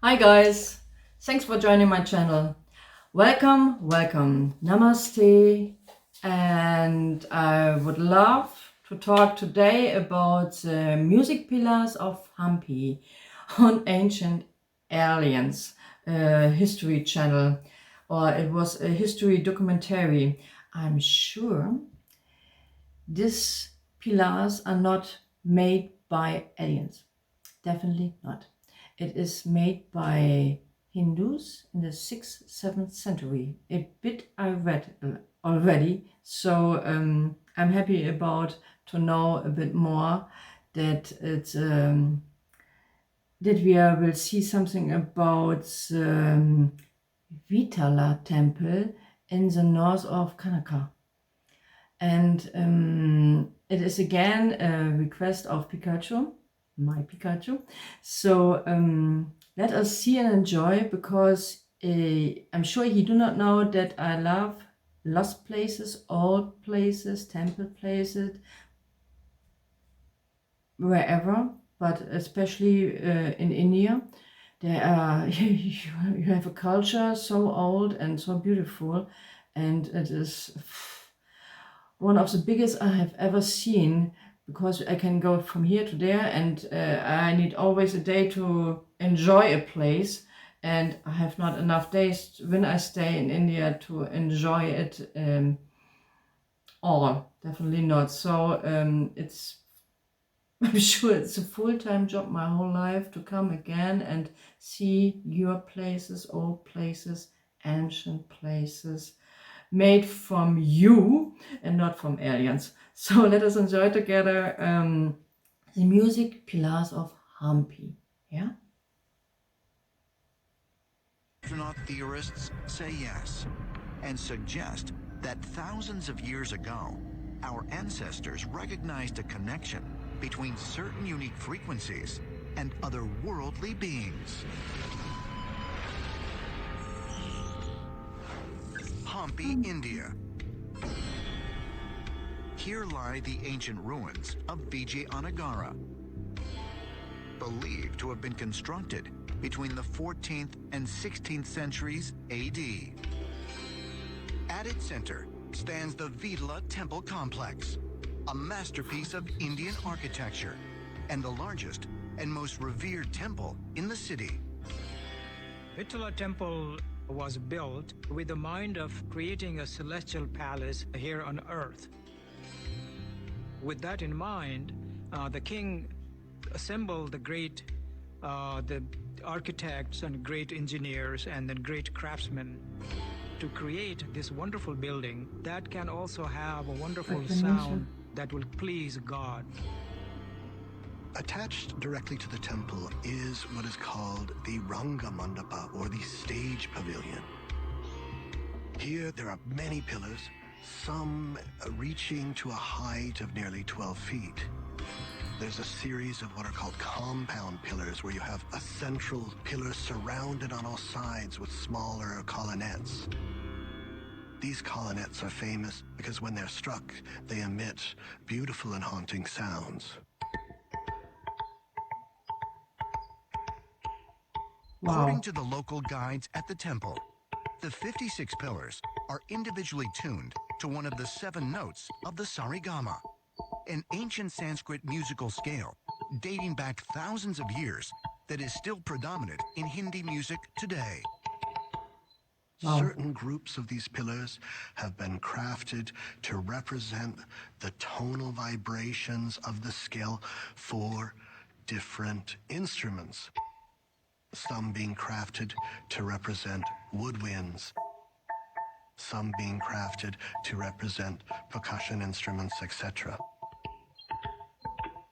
Hi guys, thanks for joining my channel. Welcome, namaste. And I would love to talk today about the music pillars of Hampi on Ancient Aliens history channel, or it was a history documentary. I'm sure these pillars are not made by aliens. Definitely not. It is made by Hindus in the 6th, 7th century. A bit I read already, so I'm happy about to know a bit more that it's that we will see something about the Vittala temple in the north of Karnataka. And it is again a request of Pikachu, my Pikachu. So let us see and enjoy, because I'm sure he do not know that I love lost places, old places, temple places, wherever, but especially in India. There are you have a culture so old and so beautiful, and it is one of the biggest I have ever seen, because I can go from here to there, and I need always a day to enjoy a place, and I have not enough days when I stay in India to enjoy it all. Definitely not. So it's I'm sure it's a full-time job my whole life to come again and see your places, old places, ancient places, made from you and not from aliens. So let us enjoy together the music pillars of Hampi. Yeah. Astronaut theorists say yes and suggest that thousands of years ago, our ancestors recognized a connection between certain unique frequencies and otherworldly beings. Hampi, India. Here lie the ancient ruins of Vijayanagara, believed to have been constructed between the 14th and 16th centuries AD. At its center stands the Vittala temple complex, a masterpiece of Indian architecture and the largest and most revered temple in the city. Vittala temple was built with the mind of creating a celestial palace here on earth. With that in mind, the king assembled the architects and great engineers and then great craftsmen to create this wonderful building that can also have a wonderful sound that will please God. Attached directly to the temple is what is called the Ranga Mandapa, or the stage pavilion. Here there are many pillars, some reaching to a height of nearly 12 feet. There's a series of what are called compound pillars, where you have a central pillar surrounded on all sides with smaller colonnettes. These colonnettes are famous because when they're struck, they emit beautiful and haunting sounds. Wow. According to the local guides at the temple, the 56 pillars are individually tuned to one of the 7 notes of the Sarigama, an ancient Sanskrit musical scale dating back thousands of years that is still predominant in Hindi music today. Wow. Certain groups of these pillars have been crafted to represent the tonal vibrations of the scale for different instruments. Some being crafted to represent woodwinds, some being crafted to represent percussion instruments, etc.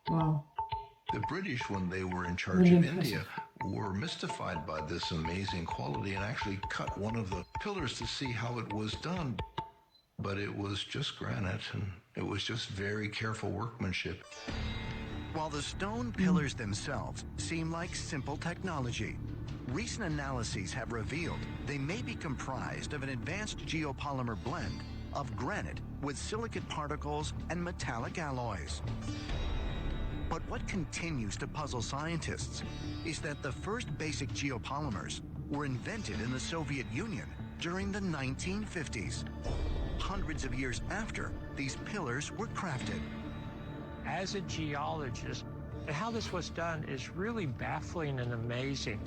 Wow. The British, when they were in charge Really of impressive. India, were mystified by this amazing quality and actually cut one of the pillars to see how it was done. But it was just granite, and it was just very careful workmanship. While the stone pillars themselves seem like simple technology, recent analyses have revealed they may be comprised of an advanced geopolymer blend of granite with silicate particles and metallic alloys. But what continues to puzzle scientists is that the first basic geopolymers were invented in the Soviet Union during the 1950s, hundreds of years after these pillars were crafted. As a geologist, how this was done is really baffling and amazing.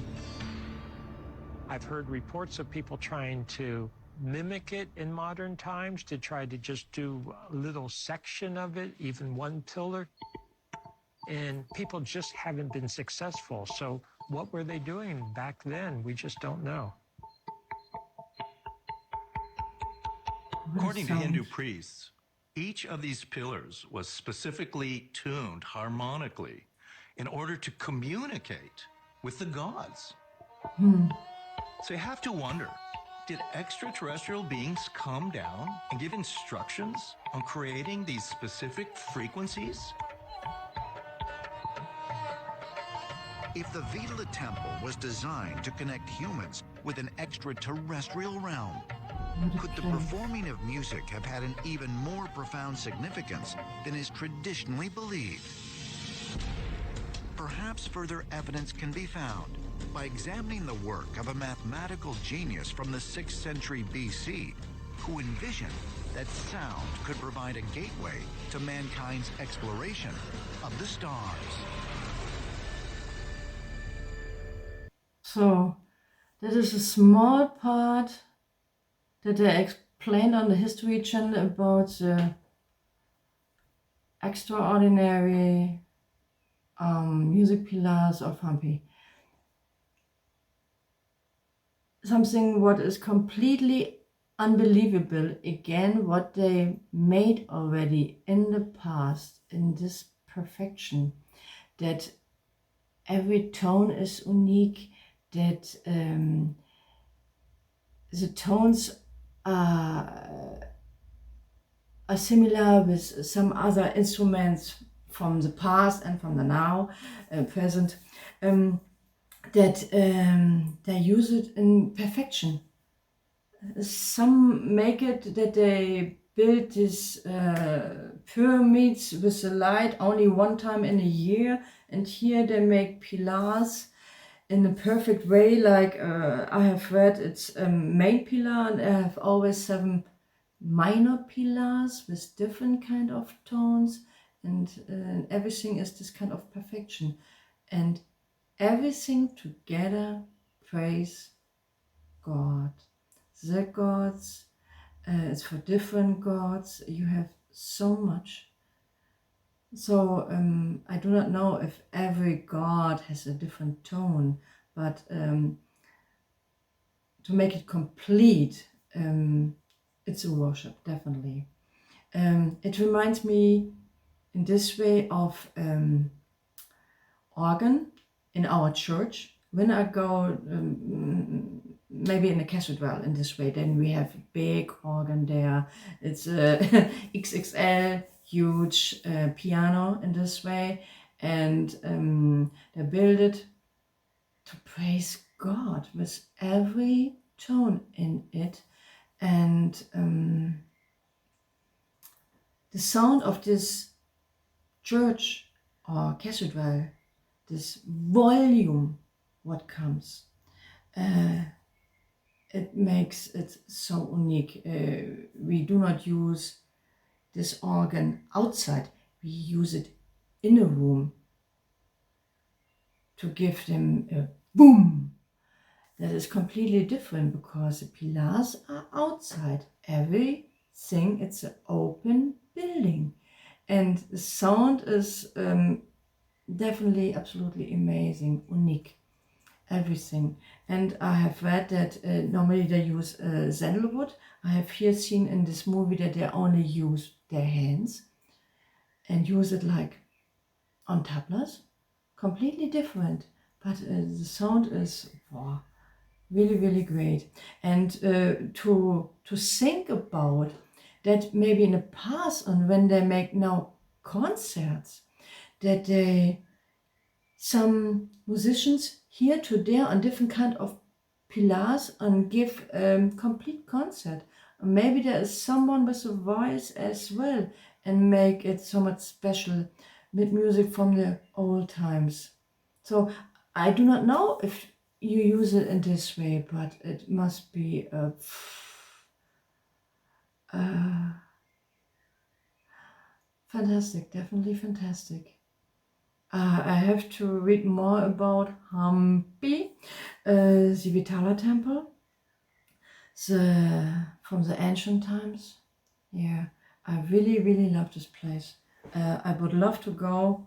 I've heard reports of people trying to mimic it in modern times, to try to just do a little section of it, even one pillar. And people just haven't been successful. So what were they doing back then? We just don't know. According to Hindu priests, each of these pillars was specifically tuned harmonically in order to communicate with the gods. So you have to wonder, did extraterrestrial beings come down and give instructions on creating these specific frequencies? If the Vittala temple was designed to connect humans with an extraterrestrial realm, could the performing of music have had an even more profound significance than is traditionally believed? Perhaps further evidence can be found by examining the work of a mathematical genius from the 6th century BC who envisioned that sound could provide a gateway to mankind's exploration of the stars. So, that is a small part that I explained on the History Channel about the extraordinary music pillars of Hampi. Something what is completely unbelievable, again, what they made already in the past, in this perfection, that every tone is unique, that the tones are similar with some other instruments from the past and from the now, present, that they use it in perfection. Some make it that they build these pyramids with the light only one time in a year, and here they make pillars in a perfect way, like I have read it's a main pillar, and I have always 7 minor pillars with different kind of tones, and everything is this kind of perfection, and everything together praise God. The gods, it's for different gods. You have so much. So I do not know if every god has a different tone, but to make it complete, it's a worship, definitely. It reminds me in this way of organ in our church. When I go maybe in a cathedral in this way, then we have a big organ there. It's a XXL huge piano in this way, and they build it to praise God with every tone in it, and the sound of this church or cathedral, this volume what comes, it makes it so unique. We do not use this organ outside, we use it in a room to give them a boom. That is completely different because the pillars are outside. Everything, it's an open building, and the sound is definitely absolutely amazing, unique, everything. And I have read that normally they use sandalwood. I have here seen in this movie that they only use their hands and use it like on tablas, completely different, but the sound is wow, really, really great. And to think about that, maybe in the past, and when they make now concerts, that they, some musicians here to there on different kind of pillars and give complete concert. Maybe there is someone with a voice as well and make it so much special with music from the old times. So I do not know if you use it in this way, but it must be fantastic, definitely fantastic. I have to read more about Hampi, the Vittala temple, from the ancient times. Yeah, I really, really love this place. I would love to go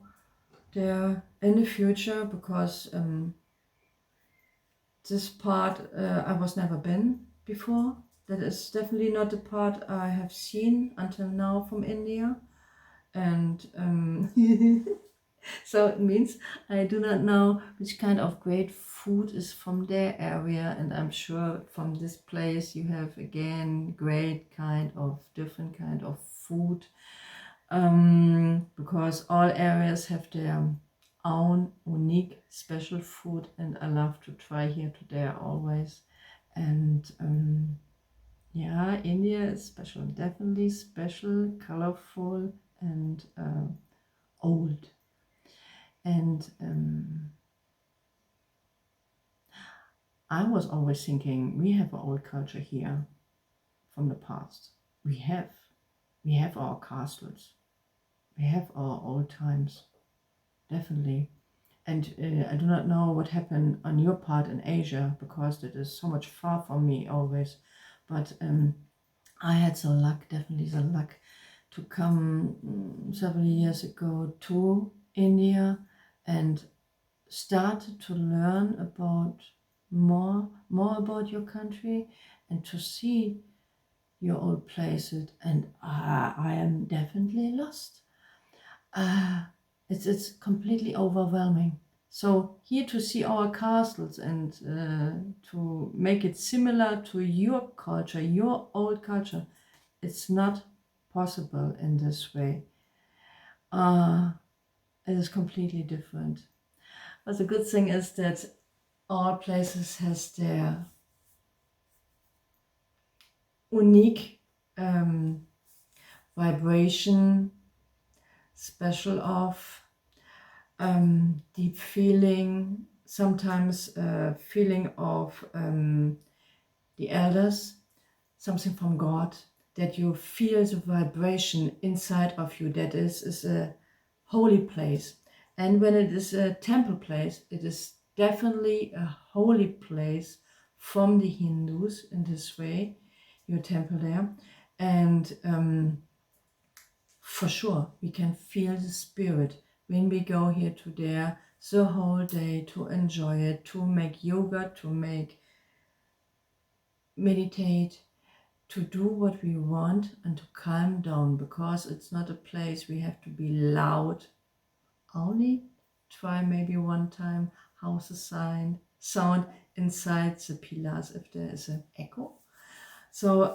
there in the future because this part I was never been before. That is definitely not the part I have seen until now from India. And so it means I do not know which kind of great food is from their area, and I'm sure from this place you have again great kind of different kind of food, because all areas have their own unique special food, and I love to try here to there always. And yeah, India is special, definitely special, colorful, and old. And I was always thinking we have an old culture here from the past. We have our castles, we have our old times, definitely. And I do not know what happened on your part in Asia, because it is so much far from me always. But I had the luck, definitely the luck, to come several years ago to India and started to learn about more about your country and to see your old places. And I am definitely lost. It's completely overwhelming. So here to see our castles and to make it similar to your culture, your old culture, it's not possible in this way. It is completely different. But the good thing is that all places has their unique vibration, special of deep feeling, sometimes feeling of the elders, something from God, that you feel the vibration inside of you. That is a holy place. And when it is a temple place, it is definitely a holy place from the Hindus in this way, your temple there. And for sure, we can feel the spirit when we go here to there the whole day to enjoy it, to make yoga, to meditate, to do what we want and to calm down, because it's not a place we have to be loud. Only try maybe one time how's the sound inside the pillars if there is an echo. So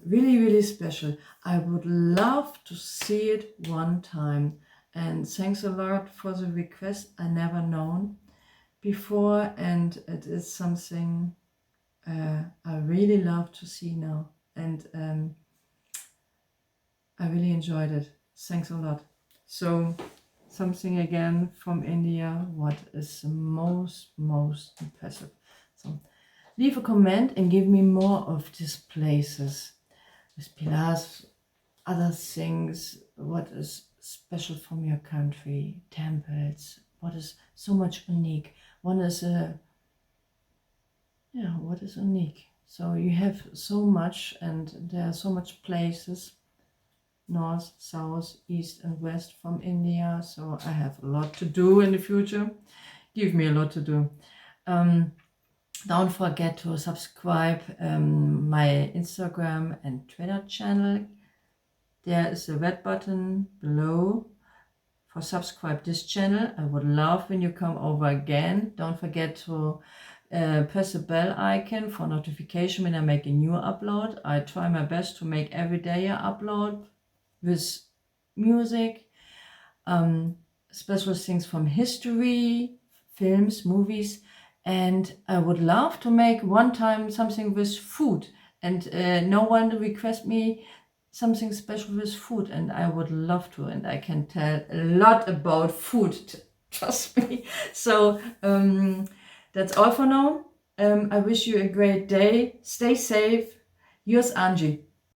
really, really special. I would love to see it one time. And thanks a lot for the request. I never known before, and it is something I really love to see now. And I really enjoyed it. Thanks a lot. So something again from India, what is the most impressive. So leave a comment and give me more of these places with pillars, other things, what is special from your country, temples, what is so much unique. One is what is unique. So you have so much, and there are so much places, north, south, east and west from India. So I have a lot to do in the future. Give me a lot to do. Don't forget to subscribe my Instagram and Twitter channel. There is a red button below for subscribe this channel. I would love when you come over again. Don't forget to press the bell icon for notification when I make a new upload. I try my best to make every day an upload with music, special things from history, films, movies, and I would love to make one time something with food. And no one request me something special with food, and I would love to, and I can tell a lot about food, trust me. So that's all for now. I wish you a great day. Stay safe. Yours, Angie.